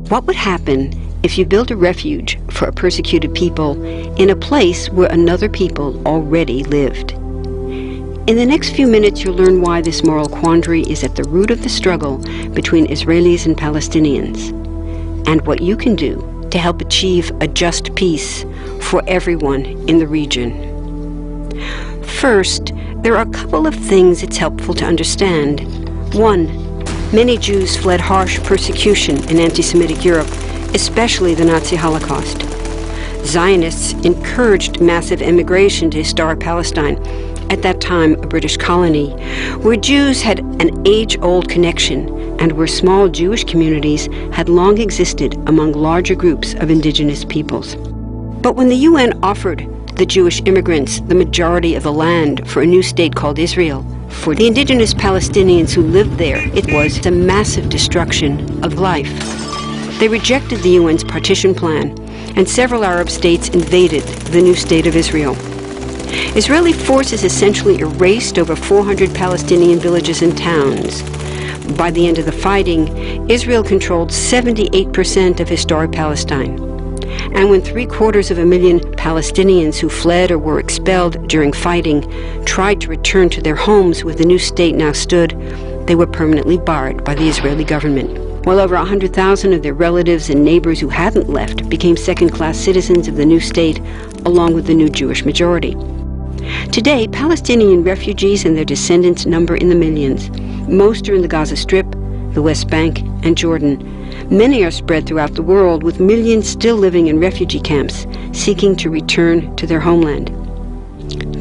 What would happen if you built a refuge for a persecuted people in a place where another people already lived? In the next few minutes, you'll learn why this moral quandary is at the root of the struggle between Israelis and Palestinians, and what you can do to help achieve a just peace for everyone in the region. First, there are a couple of things it's helpful to understand. One, many Jews fled harsh persecution in anti-Semitic Europe, especially the Nazi Holocaust. Zionists encouraged massive immigration to historic Palestine, at that time a British colony, where Jews had an age-old connection and where small Jewish communities had long existed among larger groups of indigenous peoples. But when the UN offered the Jewish immigrants the majority of the land for a new state called Israel, for the indigenous Palestinians who lived there, it was a massive destruction of life. They rejected the UN's partition plan, and several Arab states invaded the new state of Israel. Israeli forces essentially erased over 400 Palestinian villages and towns. By the end of the fighting, Israel controlled 78% of historic Palestine. And when 750,000 Palestinians who fled or were expelled during fighting tried to return to their homes where the new state now stood, they were permanently barred by the Israeli government. While over 100,000 of their relatives and neighbors who hadn't left became second-class citizens of the new state, along with the new Jewish majority. Today, Palestinian refugees and their descendants number in the millions. Most are in the Gaza Strip, the West Bank, and Jordan. Many are spread throughout the world, with millions still living in refugee camps, seeking to return to their homeland.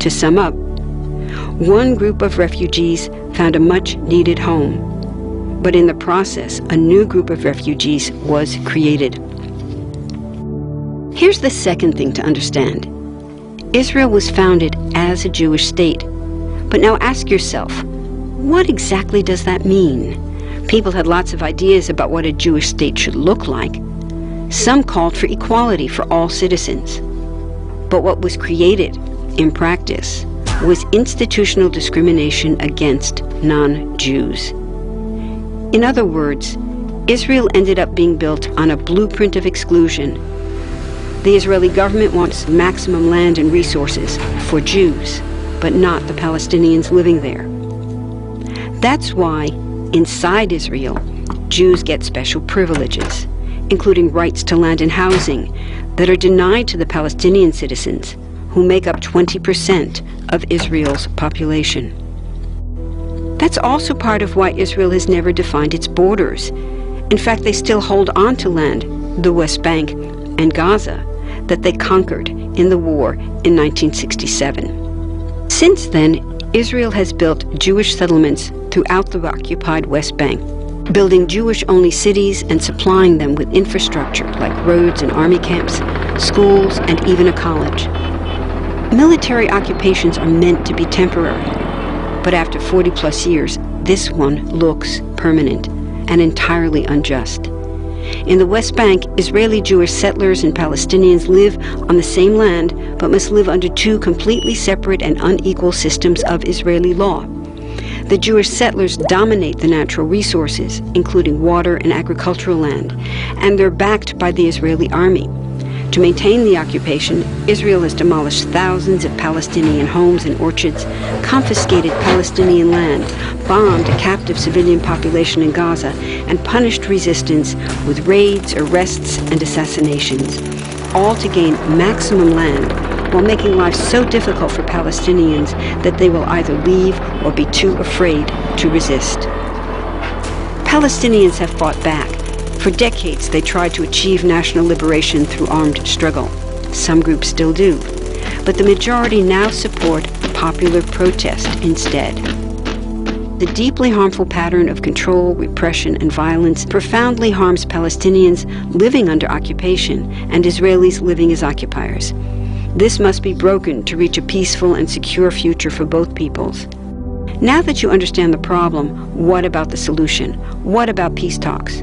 To sum up, one group of refugees found a much-needed home, but in the process, a new group of refugees was created. Here's the second thing to understand. Israel was founded as a Jewish state. But now ask yourself, what exactly does that mean? People had lots of ideas about what a Jewish state should look like. Some called for equality for all citizens. But what was created, in practice, was institutional discrimination against non-Jews. In other words, Israel ended up being built on a blueprint of exclusion. The Israeli government wants maximum land and resources for Jews, but not the Palestinians living there. That's why, inside Israel, Jews get special privileges, including rights to land and housing, that are denied to the Palestinian citizens, who make up 20% of Israel's population. That's also part of why Israel has never defined its borders. In fact, they still hold on to land, the West Bank and Gaza, that they conquered in the war in 1967. Since then, Israel has built Jewish settlements throughout the occupied West Bank, building Jewish-only cities and supplying them with infrastructure like roads and army camps, schools, and even a college. Military occupations are meant to be temporary, but after 40-plus years, this one looks permanent and entirely unjust. In the West Bank, Israeli Jewish settlers and Palestinians live on the same land, but must live under two completely separate and unequal systems of Israeli law. The Jewish settlers dominate the natural resources, including water and agricultural land, and they're backed by the Israeli army. To maintain the occupation, Israel has demolished thousands of Palestinian homes and orchards, confiscated Palestinian land, bombed a captive civilian population in Gaza, and punished resistance with raids, arrests, and assassinations, all to gain maximum land, while making life so difficult for Palestinians that they will either leave or be too afraid to resist. Palestinians have fought back. For decades, they tried to achieve national liberation through armed struggle. Some groups still do, but the majority now support popular protest instead. The deeply harmful pattern of control, repression, and violence profoundly harms Palestinians living under occupation and Israelis living as occupiers. This must be broken to reach a peaceful and secure future for both peoples. Now that you understand the problem, what about the solution? What about peace talks?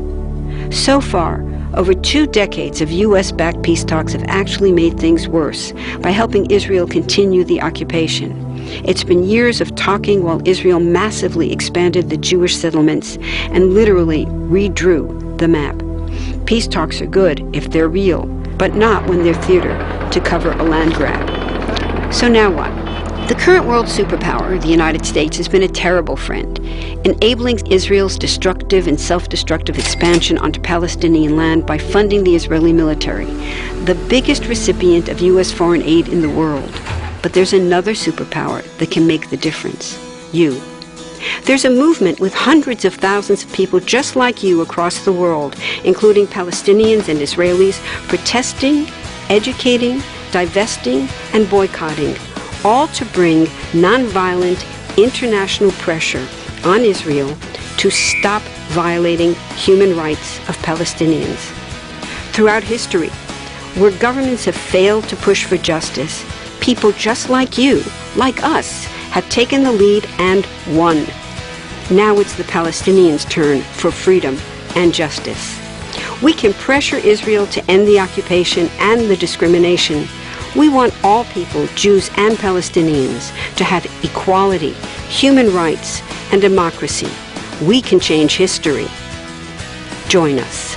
So far, over 2 decades of U.S.-backed peace talks have actually made things worse by helping Israel continue the occupation. It's been years of talking while Israel massively expanded the Jewish settlements and literally redrew the map. Peace talks are good if they're real, but not when they're theater to cover a land grab. So now what? The current world superpower, the United States, has been a terrible friend, enabling Israel's destructive and self-destructive expansion onto Palestinian land by funding the Israeli military, the biggest recipient of U.S. foreign aid in the world. But there's another superpower that can make the difference: you. There's a movement with hundreds of thousands of people just like you across the world, including Palestinians and Israelis, protesting, educating, divesting, and boycotting, all to bring nonviolent international pressure on Israel to stop violating human rights of Palestinians. Throughout history, where governments have failed to push for justice, people just like you, like us, have taken the lead and won. Now it's the Palestinians' turn for freedom and justice. We can pressure Israel to end the occupation and the discrimination. We want all people, Jews and Palestinians, to have equality, human rights, and democracy. We can change history. Join us.